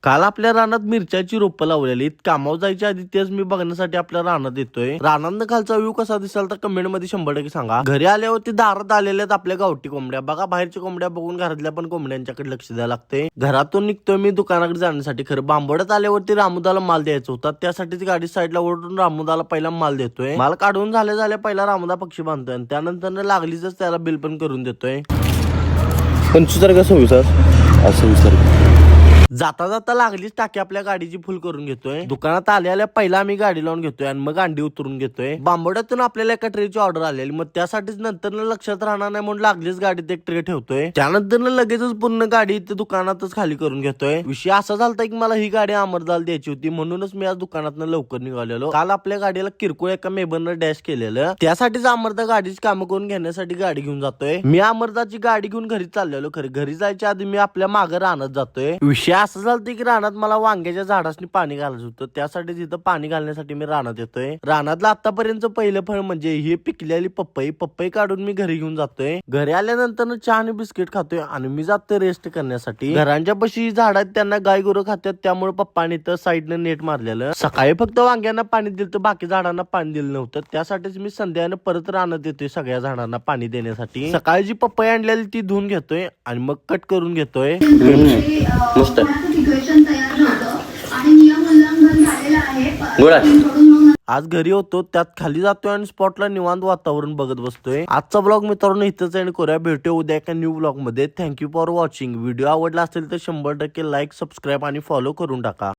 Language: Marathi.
काल आपल्या रानात मिरच्याची रोपं लावलेली, कामावर जायच्या आधी तेच मी बघण्यासाठी आपल्या रानात येतोय. रानात खालचा व्ह्यू कसा दिसाल तर कमेंट मध्ये 100% सांगा. घरी आल्यावरती दारात आलेल्या आपल्या गावठी कोंबड्या बघा. बाहेरच्या कोंबड्या बघून घरातल्या पण कोंबड्यांच्याकडे लक्ष द्यायला लागते. घरातून निघतोय मी दुकानाकडे जाण्यासाठी. खरं बांबोड्यात आल्यावरती रामुदाला माल द्यायचा होता, त्यासाठीच गाडी साईडला ओढून रामुदाला पहिला माल देतोय. माल काढून झाल्या पहिला रामुदा पक्षी बांधतोय आणि त्यानंतर लागलीच त्याला बिल पण करून देतोय. 25 तारखेला जाता जाता लागलीच टाकी आपल्या गाडीची फुल करून घेतोय. दुकानात आल्या पहिला आम्ही गाडी लावून घेतोय आणि मग अंडी उतरून घेतोय. बांबोड्यातून आपल्याला एका ट्रेची ऑर्डर आलेली, मग त्यासाठीच नंतर लक्षात राहणार नाही म्हणून लागलीच गाडीत एक ट्रे ठेवतोय. त्यानंतर लगेचच पूर्ण गाडी इथे दुकानातच खाली करून घेतोय. विषय असा झालता की मला ही गाडी अमरदाला द्यायची होती, म्हणूनच मी आज दुकानात लवकर निघालेलो. काल आपल्या गाडीला किरकोळ एका मेबरनं डॅश केलेलं, त्यासाठीच अमरदा गाडीची कामं करून घेण्यासाठी गाडी घेऊन जातोय. मी अमरदाची गाडी घेऊन घरी चाललेलो. खरं घरी जायच्या आधी मी आपल्या मागे रानात जातोय. विषय असं झालतं की रानात मला वांग्याच्या झाडासनी पाणी घालायचं होतं, त्यासाठी तिथं पाणी घालण्यासाठी मी रानात येतोय. रानातलं आतापर्यंत पहिलं फळ म्हणजे ही पिकलेली पपई काढून मी घरी घेऊन जातोय. घरी आल्यानंतर चहा आणि बिस्किट खातोय आणि मी जातोय रेस्ट करण्यासाठी. घरांच्या पशी झाड आहेत, त्यांना गाय गुरं खात्यात, त्यामुळे पप्पाने तर साईडनं नेट मारलेलं. सकाळी फक्त वांग्यांना पाणी दिलं तर बाकी झाडांना पाणी दिलं नव्हतं, त्यासाठीच मी संध्याकाळी परत रानात येतोय सगळ्या झाडांना पाणी देण्यासाठी. सकाळी जी पपई आणलेली ती धुवून घेतोय आणि मग कट करून घेतोय. मस्त आज घरी होतो, त्यात खाली जातोय आणि स्पॉटला निवांत वातावरण बघत बसतोय. आजचा ब्लॉग मित्रांनो इथंच आणि करूया, भेटूया उद्या एका न्यू ब्लॉग मध्ये. Thank you for watching. व्हिडिओ आवडला असेल तर 100% लाईक, सबस्क्राईब आणि फॉलो करून टाका.